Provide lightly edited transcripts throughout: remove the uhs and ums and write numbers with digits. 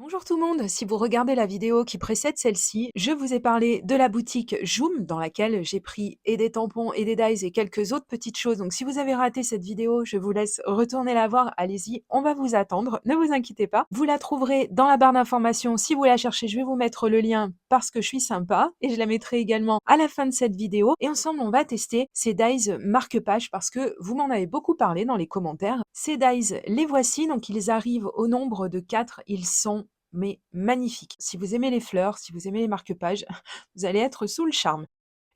Bonjour tout le monde, si vous regardez la vidéo qui précède celle-ci, je vous ai parlé de la boutique Joom dans laquelle j'ai pris et des tampons et des dies et quelques autres petites choses. Donc si vous avez raté cette vidéo, je vous laisse retourner la voir. Allez-y, on va vous attendre, ne vous inquiétez pas. Vous la trouverez dans la barre d'informations. Si vous la cherchez, je vais vous mettre le lien parce que je suis sympa et je la mettrai également à la fin de cette vidéo. Et ensemble, on va tester ces dies marque-page parce que vous m'en avez beaucoup parlé dans les commentaires. Ces dies, les voici, donc ils arrivent au nombre de 4. Ils sont mais magnifique. Si vous aimez les fleurs, si vous aimez les marque-pages, vous allez être sous le charme.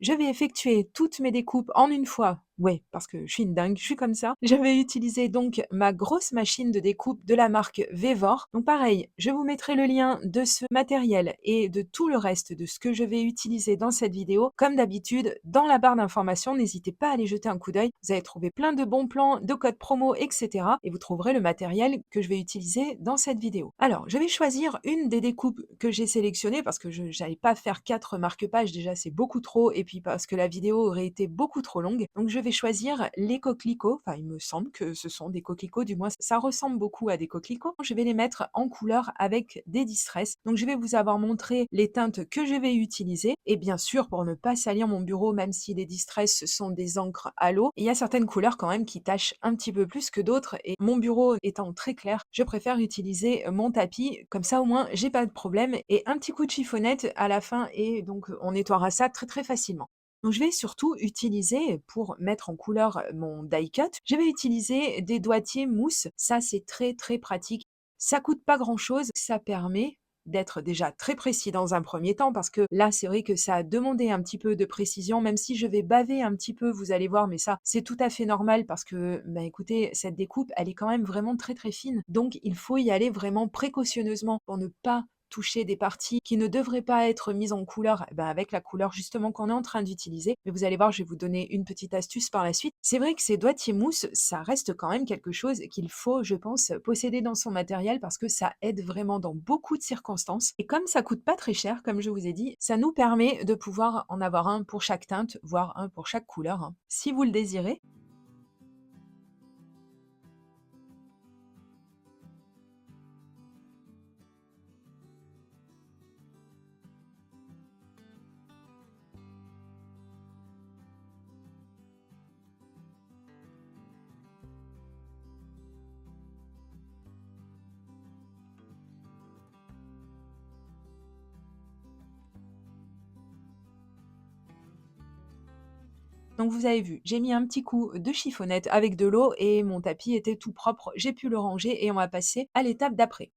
Je vais effectuer toutes mes découpes en une fois. Ouais, parce que je suis une dingue, je suis comme ça. Je vais utiliser donc ma grosse machine de découpe de la marque Vevor. Donc pareil, je vous mettrai le lien de ce matériel et de tout le reste de ce que je vais utiliser dans cette vidéo, comme d'habitude, dans la barre d'informations. N'hésitez pas à aller jeter un coup d'œil. Vous allez trouver plein de bons plans, de codes promo, etc. Et vous trouverez le matériel que je vais utiliser dans cette vidéo. Alors, je vais choisir une des découpes que j'ai sélectionnées parce que je n'allais pas faire 4 marque-pages. Déjà, c'est beaucoup trop. Et puis parce que la vidéo aurait été beaucoup trop longue. Donc, je vais choisir les coquelicots. Enfin, il me semble que ce sont des coquelicots. Du moins, ça ressemble beaucoup à des coquelicots. Je vais les mettre en couleur avec des distress. Donc, je vais vous avoir montré les teintes que je vais utiliser. Et bien sûr, pour ne pas salir mon bureau, même si les distress sont des encres à l'eau, il y a certaines couleurs quand même qui tachent un petit peu plus que d'autres. Et mon bureau étant très clair, je préfère utiliser mon tapis. Comme ça, au moins, j'ai pas de problème. Et un petit coup de chiffonnette à la fin. Et donc, on nettoiera ça très très facilement. Donc, je vais surtout utiliser, pour mettre en couleur mon die cut, je vais utiliser des doigtiers mousse. Ça, c'est très, très pratique. Ça coûte pas grand-chose. Ça permet d'être déjà très précis dans un premier temps parce que là, c'est vrai que ça a demandé un petit peu de précision, même si je vais baver un petit peu, vous allez voir, mais ça, c'est tout à fait normal parce que, bah, écoutez, cette découpe, elle est quand même vraiment très, très fine. Donc, il faut y aller vraiment précautionneusement pour ne pas toucher des parties qui ne devraient pas être mises en couleur, eh ben avec la couleur justement qu'on est en train d'utiliser. Mais vous allez voir, je vais vous donner une petite astuce par la suite. C'est vrai que ces doigtiers mousse, ça reste quand même quelque chose qu'il faut, je pense, posséder dans son matériel parce que ça aide vraiment dans beaucoup de circonstances. Et comme ça coûte pas très cher, comme je vous ai dit, ça nous permet de pouvoir en avoir un pour chaque teinte, voire un pour chaque couleur, hein, si vous le désirez. Donc vous avez vu, j'ai mis un petit coup de chiffonnette avec de l'eau et mon tapis était tout propre, j'ai pu le ranger et on va passer à l'étape d'après.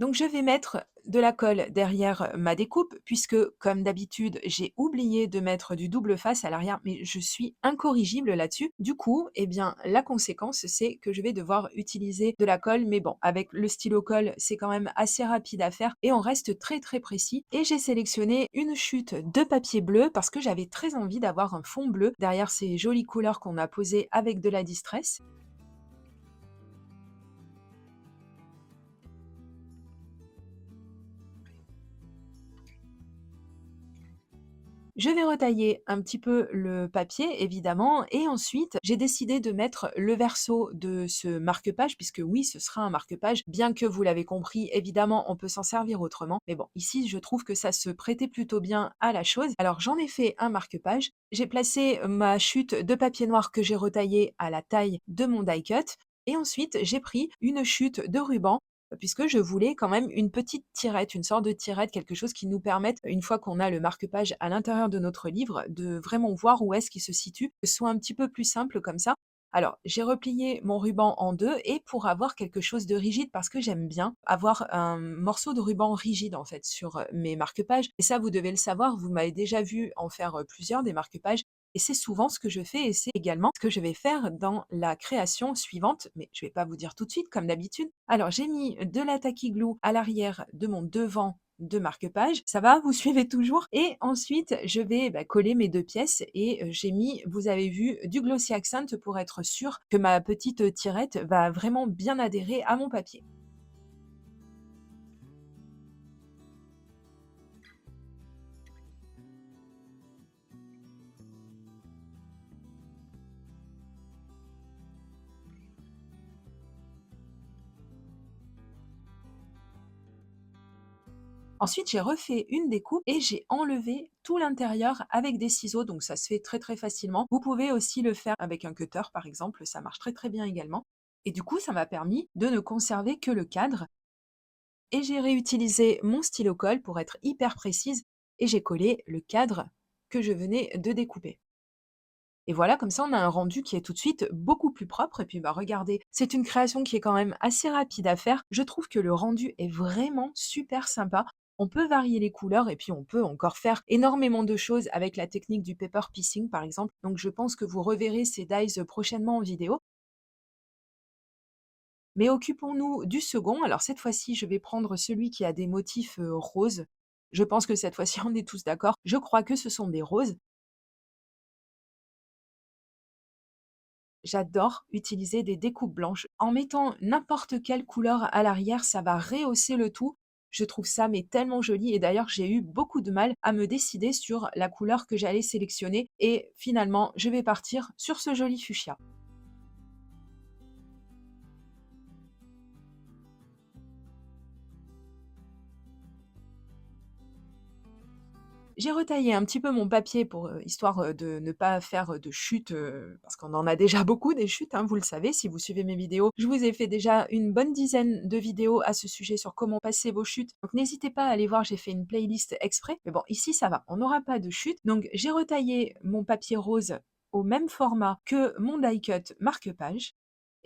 Donc je vais mettre de la colle derrière ma découpe puisque, comme d'habitude, j'ai oublié de mettre du double face à l'arrière, mais je suis incorrigible là-dessus. Du coup, eh bien, la conséquence, c'est que je vais devoir utiliser de la colle, mais bon, avec le stylo colle, c'est quand même assez rapide à faire et on reste très très précis. Et j'ai sélectionné une chute de papier bleu parce que j'avais très envie d'avoir un fond bleu derrière ces jolies couleurs qu'on a posées avec de la distress. Je vais retailler un petit peu le papier évidemment et ensuite j'ai décidé de mettre le verso de ce marque-page puisque oui, ce sera un marque-page, bien que vous l'avez compris, évidemment, on peut s'en servir autrement. Mais bon, ici, je trouve que ça se prêtait plutôt bien à la chose. Alors j'en ai fait un marque-page. J'ai placé ma chute de papier noir que j'ai retaillée à la taille de mon die cut et ensuite j'ai pris une chute de ruban puisque je voulais quand même une petite tirette, une sorte de tirette, quelque chose qui nous permette, une fois qu'on a le marque-page à l'intérieur de notre livre, de vraiment voir où est-ce qu'il se situe, que ce soit un petit peu plus simple comme ça. Alors, j'ai replié mon ruban en deux et pour avoir quelque chose de rigide, parce que j'aime bien avoir un morceau de ruban rigide en fait sur mes marque-pages. Et ça, vous devez le savoir, vous m'avez déjà vu en faire plusieurs des marque-pages. Et c'est souvent ce que je fais et c'est également ce que je vais faire dans la création suivante, mais je ne vais pas vous dire tout de suite comme d'habitude. Alors j'ai mis de la tacky glue à l'arrière de mon devant de marque-page. Ça va, vous suivez toujours? Et ensuite, je vais coller mes deux pièces et j'ai mis, vous avez vu, du Glossy Accent pour être sûr que ma petite tirette va vraiment bien adhérer à mon papier. Ensuite, j'ai refait une découpe et j'ai enlevé tout l'intérieur avec des ciseaux, donc ça se fait très très facilement. Vous pouvez aussi le faire avec un cutter par exemple, ça marche très très bien également. Et du coup, ça m'a permis de ne conserver que le cadre et j'ai réutilisé mon stylo colle pour être hyper précise et j'ai collé le cadre que je venais de découper. Et voilà, comme ça, on a un rendu qui est tout de suite beaucoup plus propre. Et puis, bah, regardez, c'est une création qui est quand même assez rapide à faire. Je trouve que le rendu est vraiment super sympa. On peut varier les couleurs et puis on peut encore faire énormément de choses avec la technique du paper piecing, par exemple. Donc, je pense que vous reverrez ces dies prochainement en vidéo. Mais occupons-nous du second. Alors, cette fois-ci, je vais prendre celui qui a des motifs roses. Je pense que cette fois-ci, on est tous d'accord. Je crois que ce sont des roses. J'adore utiliser des découpes blanches. En mettant n'importe quelle couleur à l'arrière, ça va rehausser le tout. Je trouve ça mais tellement joli et d'ailleurs j'ai eu beaucoup de mal à me décider sur la couleur que j'allais sélectionner et finalement je vais partir sur ce joli fuchsia. J'ai retaillé un petit peu mon papier pour, histoire, de ne pas faire, de chutes, parce qu'on en a déjà beaucoup des chutes, hein, vous le savez si vous suivez mes vidéos. Je vous ai fait déjà une bonne dizaine de vidéos à ce sujet sur comment passer vos chutes. Donc n'hésitez pas à aller voir, j'ai fait une playlist exprès. Mais bon, ici ça va, on n'aura pas de chute. Donc j'ai retaillé mon papier rose au même format que mon die cut marque-page.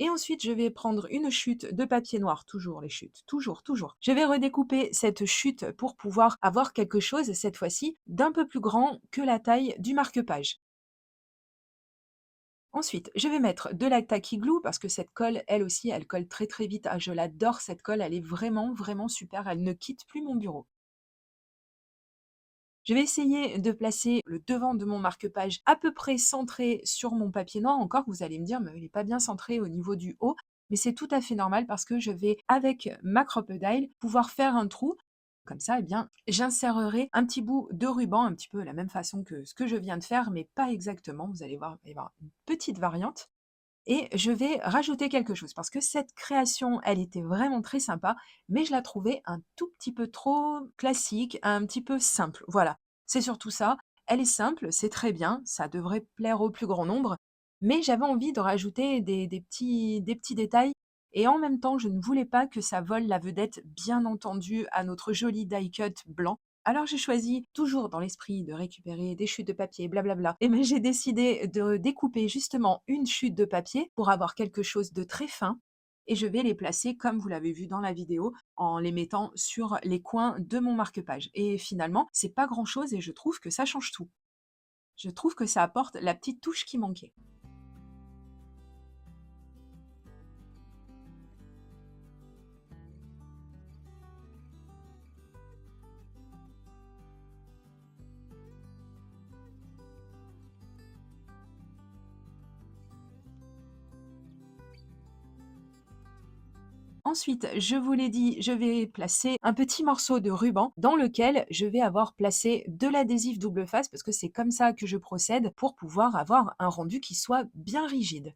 Et ensuite, je vais prendre une chute de papier noir, toujours les chutes, toujours, toujours. Je vais redécouper cette chute pour pouvoir avoir quelque chose, cette fois-ci, d'un peu plus grand que la taille du marque-page. Ensuite, je vais mettre de la Tacky Glue parce que cette colle, elle aussi, elle colle très très vite. Ah, je l'adore cette colle, elle est vraiment vraiment super, elle ne quitte plus mon bureau. Je vais essayer de placer le devant de mon marque-page à peu près centré sur mon papier noir. Encore, vous allez me dire, mais il n'est pas bien centré au niveau du haut. Mais c'est tout à fait normal parce que je vais, avec ma crocodile, pouvoir faire un trou. Comme ça, eh bien, j'insérerai un petit bout de ruban, un petit peu la même façon que ce que je viens de faire, mais pas exactement. Vous allez voir, il va y avoir une petite variante. Et je vais rajouter quelque chose parce que cette création, elle était vraiment très sympa, mais je la trouvais un tout petit peu trop classique, un petit peu simple. Voilà, c'est surtout ça. Elle est simple, c'est très bien, ça devrait plaire au plus grand nombre, mais j'avais envie de rajouter des petits détails et en même temps, je ne voulais pas que ça vole la vedette, bien entendu, à notre joli die cut blanc. Alors j'ai choisi, toujours dans l'esprit de récupérer des chutes de papier, blablabla, et ben j'ai décidé de découper justement une chute de papier pour avoir quelque chose de très fin. Et je vais les placer, comme vous l'avez vu dans la vidéo, en les mettant sur les coins de mon marque-page. Et finalement, c'est pas grand-chose et je trouve que ça change tout. Je trouve que ça apporte la petite touche qui manquait. Ensuite, je vous l'ai dit, je vais placer un petit morceau de ruban dans lequel je vais avoir placé de l'adhésif double face parce que c'est comme ça que je procède pour pouvoir avoir un rendu qui soit bien rigide.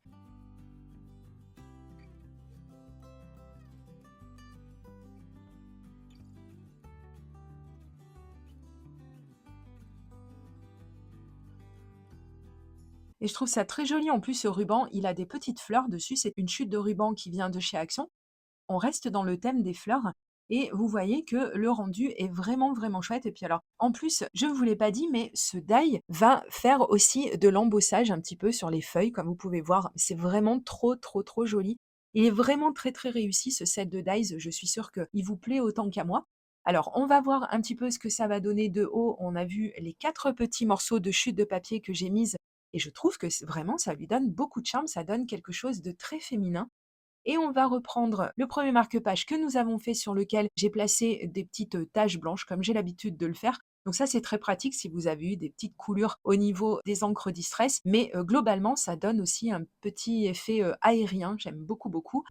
Et je trouve ça très joli en plus ce ruban, il a des petites fleurs dessus, c'est une chute de ruban qui vient de chez Action. On reste dans le thème des fleurs et vous voyez que le rendu est vraiment, vraiment chouette. Et puis alors, en plus, je ne vous l'ai pas dit, mais ce die va faire aussi de l'embossage un petit peu sur les feuilles, comme vous pouvez voir. C'est vraiment trop, trop, trop joli. Il est vraiment très, très réussi ce set de dies. Je suis sûre qu'il vous plaît autant qu'à moi. Alors, on va voir un petit peu ce que ça va donner de haut. On a vu les 4 petits morceaux de chute de papier que j'ai mises et je trouve que vraiment, ça lui donne beaucoup de charme. Ça donne quelque chose de très féminin. Et on va reprendre le premier marque-page que nous avons fait sur lequel j'ai placé des petites taches blanches comme j'ai l'habitude de le faire. Donc ça, c'est très pratique si vous avez eu des petites coulures au niveau des encres Distress, mais globalement, ça donne aussi un petit effet aérien, j'aime beaucoup, beaucoup.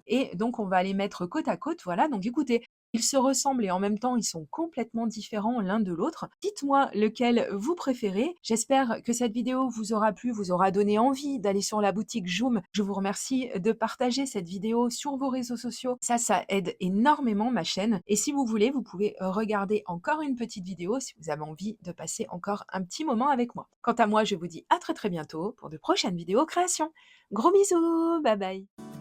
Et donc, on va les mettre côte à côte, voilà. Donc écoutez, Ils se ressemblent et en même temps, ils sont complètement différents l'un de l'autre. Dites-moi lequel vous préférez. J'espère que cette vidéo vous aura plu, vous aura donné envie d'aller sur la boutique Joom. Je vous remercie de partager cette vidéo sur vos réseaux sociaux. Ça aide énormément ma chaîne. Et si vous voulez, vous pouvez regarder encore une petite vidéo si vous avez envie de passer encore un petit moment avec moi. Quant à moi, je vous dis à très bientôt pour de prochaines vidéos créations. Gros bisous, bye bye.